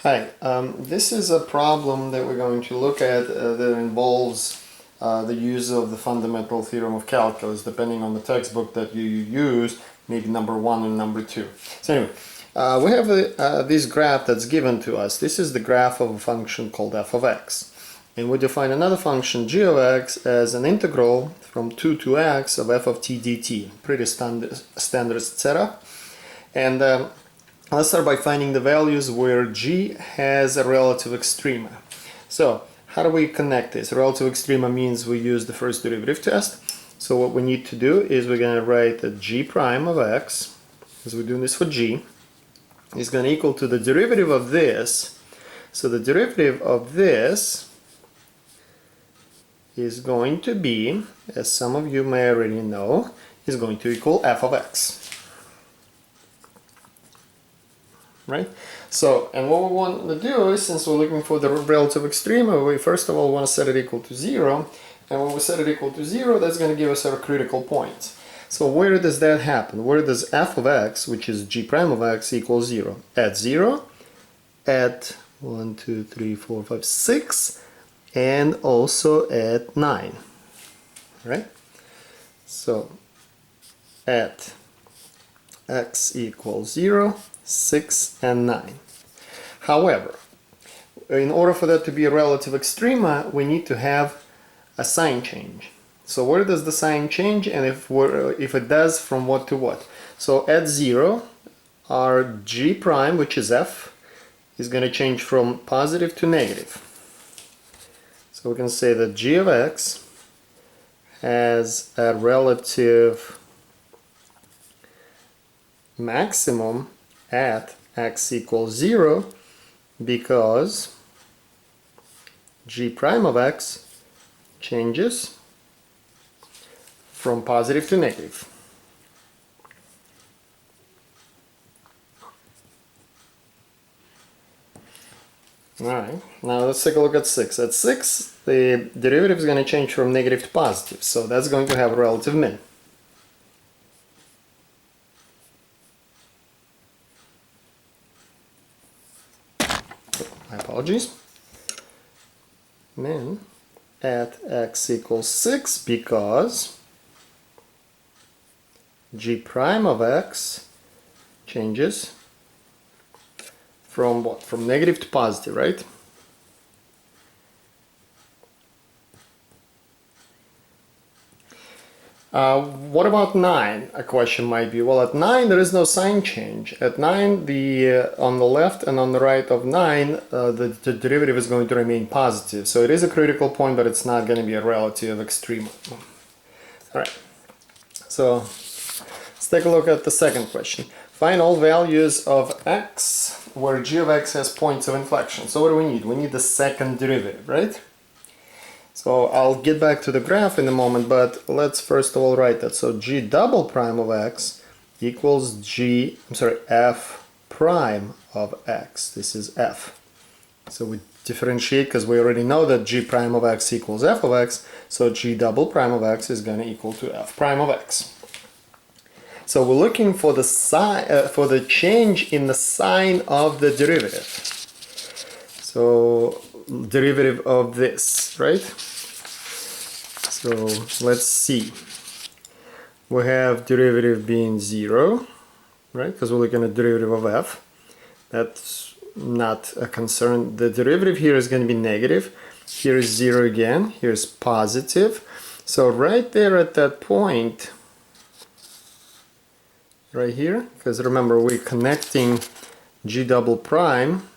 Hi, this is a problem that we're going to look at that involves the use of the Fundamental Theorem of Calculus, depending on the textbook that you use, maybe number 1 and number 2. So anyway, we have this graph that's given to us. This is the graph of a function called f of x. And we define another function, g of x, as an integral from 2 to x of f of t dt. Pretty standard setup. And let's start by finding the values where g has a relative extrema. So how do we connect this? Relative extrema means we use the first derivative test. So what we need to do is we're going to write that g prime of x, because we're doing this for g, is going to equal to the derivative of this. So the derivative of this is going to be, as some of you may already know, is going to equal f of x. Right? So, and what we want to do is, since we're looking for the relative extrema, we first of all want to set it equal to 0. And when we set it equal to 0, that's going to give us our critical point. So where does that happen? Where does f of x, which is g prime of x, equal 0? At 0, at 1, 2, 3, 4, 5, 6, and also at 9. Right? So, at x equals 0, 6, and 9. However, in order for that to be a relative extrema, we need to have a sign change. So where does the sign change, and if it does, from what to what? So at 0, our g prime, which is f, is going to change from positive to negative. So we can say that g of x has a relative maximum at x equals 0 because g prime of x changes from positive to negative. Alright, now let's take a look at 6. At 6, the derivative is going to change from negative to positive, so that's going to have a relative min. My apologies. Min at x equals 6 because g prime of x changes from what? From negative to positive, right? What about 9? A question might be, well, at 9 there is no sign change. At 9, on the left and on the right of 9, the derivative is going to remain positive. So it is a critical point, but it's not going to be a relative extrema. Alright, so let's take a look at the second question. Find all values of x where g of x has points of inflection. So what do we need? We need the second derivative, right? So I'll get back to the graph in a moment, but let's first of all write that. So g double prime of x equals f prime of x. This is f. So we differentiate because we already know that g prime of x equals f of x, so g double prime of x is going to equal to f prime of x. So we're looking for the for the change in the sign of the derivative. So derivative of this, right? So let's see. We have derivative being 0, right? Because we're looking at derivative of f. That's not a concern. The derivative here is going to be negative. Here is 0 again. Here's positive. So right there at that point, right here, because remember we're connecting g double prime.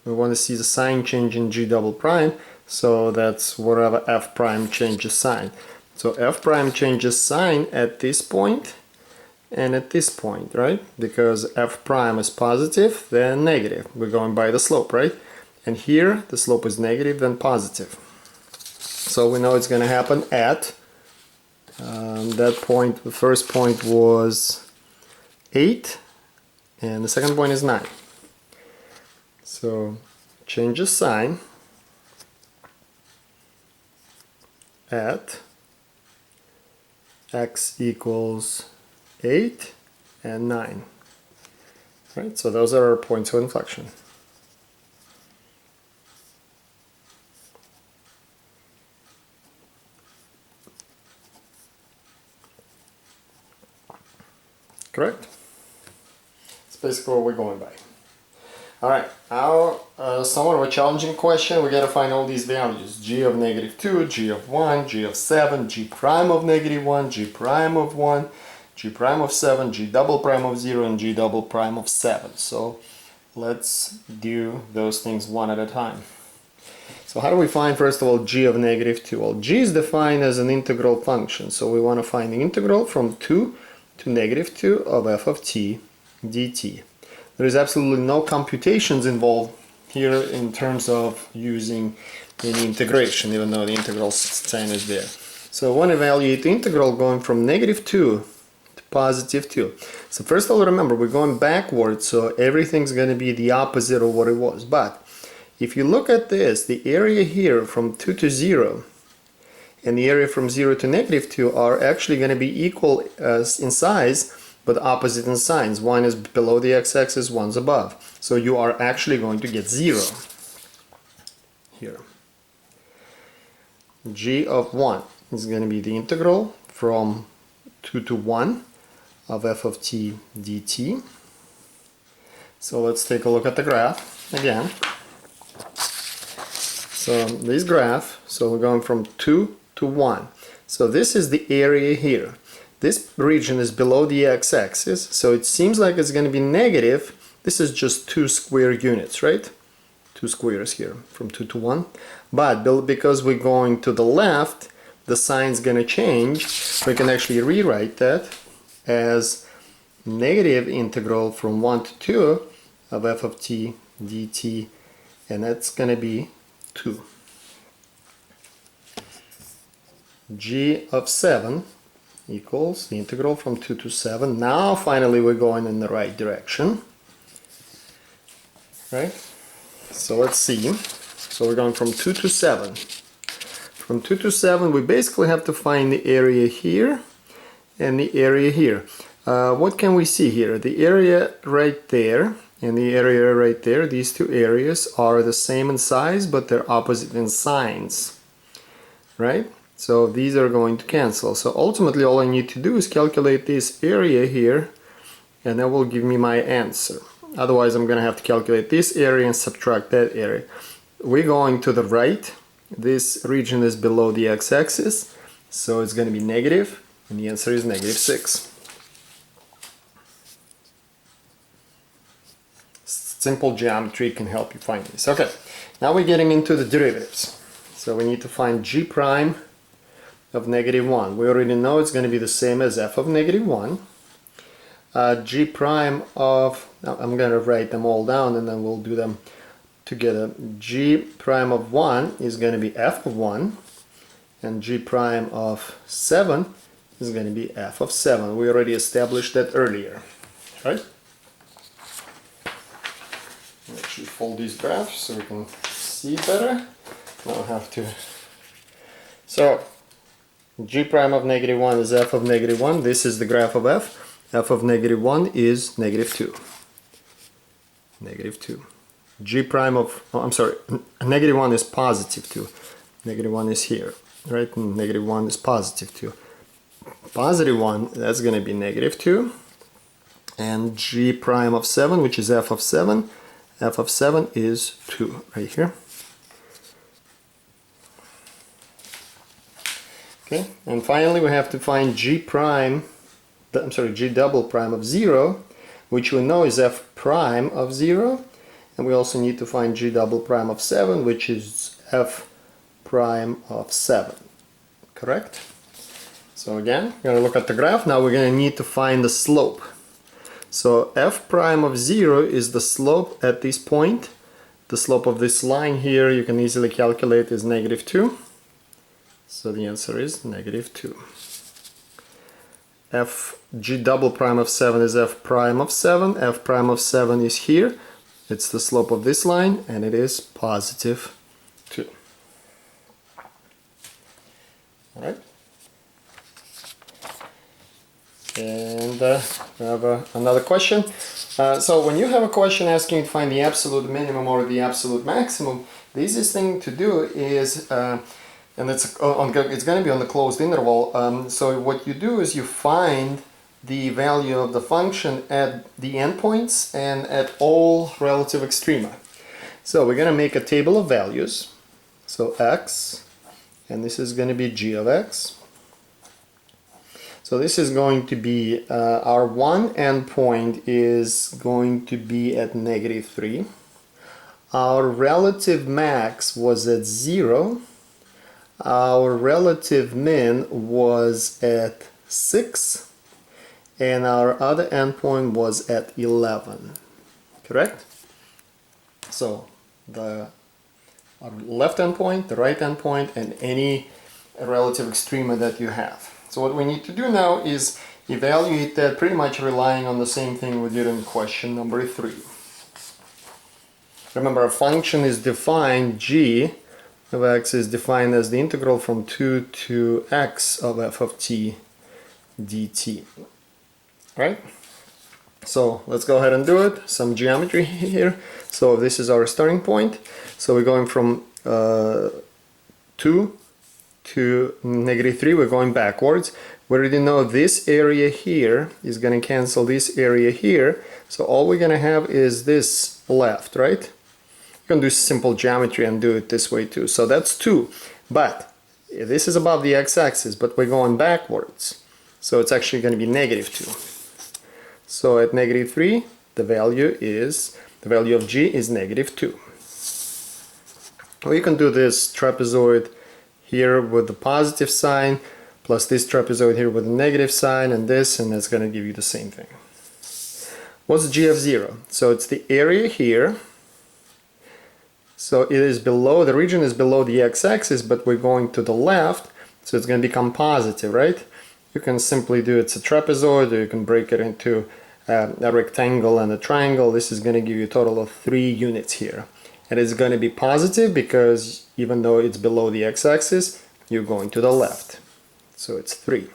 We want to see the sign change in g double prime, so that's wherever f prime changes sign. So f prime changes sign at this point and at this point, right? Because f prime is positive, then negative. We're going by the slope, right? And here the slope is negative, then positive. So we know it's going to happen at that point. The first point was 8 and the second point is 9. So change the sign at x equals 8 and 9. Right, so those are our points of inflection. Correct? That's basically what we're going by. Alright, now somewhat of a challenging question. We gotta find all these values. G of -2, G of 1, G of 7, G prime of -1, G prime of 1, G prime of 7, G double prime of 0, and G double prime of 7. So let's do those things one at a time. So how do we find, first of all, G of -2? Well, G is defined as an integral function. So we want to find the integral from 2 to -2 of f of t dt. There is absolutely no computations involved here in terms of using any integration, even though the integral sign is there. So I want to evaluate the integral going from -2 to +2. So first of all, remember, we're going backwards, so everything's going to be the opposite of what it was. But if you look at this, the area here from 2 to 0 and the area from 0 to -2 are actually going to be equal in size, but opposite in signs. One is below the x-axis, one's above. So you are actually going to get 0 here. G of 1 is going to be the integral from 2 to 1 of f of t dt. So let's take a look at the graph again. So this graph, so we're going from 2 to 1. So this is the area here. This region is below the x-axis, so it seems like it's going to be negative. This is just 2 square units, right? 2 squares here, from 2 to 1. But because we're going to the left, the sign's going to change. We can actually rewrite that as negative integral from 1 to 2 of f of t dt, and that's going to be 2. G of 7 equals the integral from 2 to 7. Now finally we're going in the right direction, right? So let's see. So we're going from 2 to 7. From 2 to 7 we basically have to find the area here and the area here. What can we see here? The area right there and the area right there, these two areas are the same in size, but they're opposite in signs, right? So these are going to cancel. So ultimately all I need to do is calculate this area here, and that will give me my answer. Otherwise I'm going to have to calculate this area and subtract that area. We're going to the right. This region is below the x-axis, so it's going to be negative, and the answer is -6. Simple geometry can help you find this. Okay, now we're getting into the derivatives. So we need to find g prime of -1. We already know it's going to be the same as f of -1. G prime of, I'm going to write them all down and then we'll do them together. G prime of 1 is going to be f of 1, and G prime of 7 is going to be f of 7. We already established that earlier, right? Actually fold these graphs so we can see better. Now I have to. So G prime of -1 is f of -1. This is the graph of f. F of -1 is -2. -2. G prime of, oh, I'm sorry, -1 is +2. -1 is here, right? And -1 is +2. +1, that's going to be -2. And G prime of 7, which is f of 7, f of 7 is 2, right here. Okay, and finally we have to find G prime, I'm sorry, G double prime of 0, which we know is f prime of 0. And we also need to find G double prime of 7, which is f prime of 7. Correct? So again, we're going to look at the graph. Now we're going to need to find the slope. So f prime of 0 is the slope at this point. The slope of this line here you can easily calculate is -2. So the answer is -2. G double prime of 7 is f prime of 7. F prime of 7 is here. It's the slope of this line, and it is +2. All right. And we have another question. So when you have a question asking to find the absolute minimum or the absolute maximum, the easiest thing to do is, and it's going to be on the closed interval, so what you do is you find the value of the function at the endpoints and at all relative extrema. So we're going to make a table of values. So x, and this is going to be g of x. So this is going to be, our one endpoint is going to be at -3. Our relative max was at 0. Our relative min was at 6. And our other endpoint was at 11. Correct? So our left endpoint, the right endpoint, and any relative extrema that you have. So what we need to do now is evaluate that, pretty much relying on the same thing we did in question number 3. Remember, a function is defined, g of x is defined as the integral from 2 to x of f of t dt. Right? So let's go ahead and do it. Some geometry here. So this is our starting point. So we're going from 2 to -3, we're going backwards. We already know this area here is going to cancel this area here. So all we're going to have is this left, right? You can do simple geometry and do it this way too. So that's 2. But this is above the x-axis, but we're going backwards. So it's actually going to be -2. So at -3, the value of g is -2. Or you can do this trapezoid here with the positive sign, plus this trapezoid here with the negative sign, and this, and that's going to give you the same thing. What's g of 0? So it's the area here. So it is below, the region is below the x-axis, but we're going to the left, so it's going to become positive, right? You can simply do it's a trapezoid, or you can break it into a rectangle and a triangle. This is going to give you a total of 3 units here. And it's going to be positive because even though it's below the x-axis, you're going to the left. So it's 3.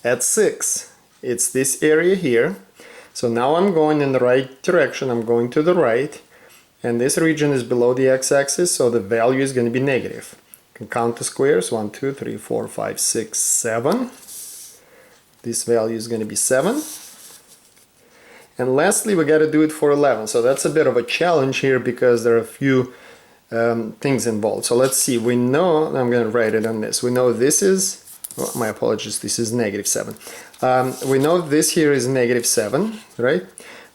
At 6, it's this area here. So now I'm going in the right direction. I'm going to the right. And this region is below the x-axis, so the value is going to be negative. You can count the squares. 1, 2, 3, 4, 5, 6, 7. This value is going to be 7. And lastly, we got to do it for 11. So that's a bit of a challenge here because there are a few things involved. So let's see. We know, I'm going to write it on this. We know this is, oh, my apologies, this is -7. We know this here is -7, right?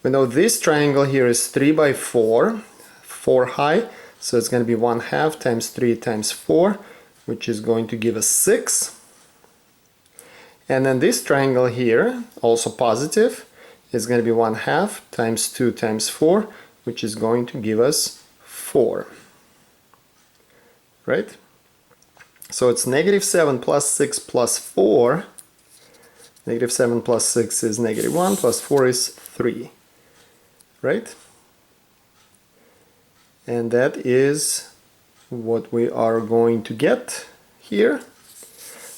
We know this triangle here is 3 by 4, 4 high. So it's going to be 1/2 times 3 times 4, which is going to give us 6. And then this triangle here, also positive, is going to be 1/2 times 2 times 4, which is going to give us 4. Right? So it's -7 plus 6 plus 4. -7 plus 6 is -1 plus 4 is 3. Right? And that is what we are going to get here.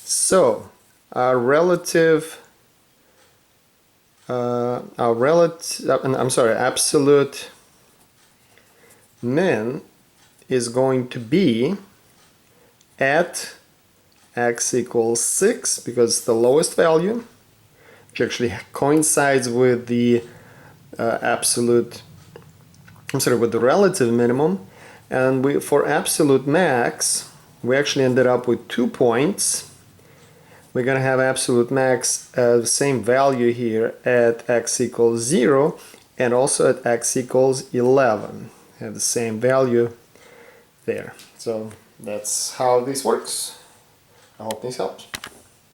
So our absolute min is going to be at x equals 6, because it's the lowest value, which actually coincides with the with the relative minimum. And for absolute max, we actually ended up with 2 points. We're going to have absolute max the same value here at x equals 0 and also at x equals 11. Have the same value there. So that's how this works. I hope this helps.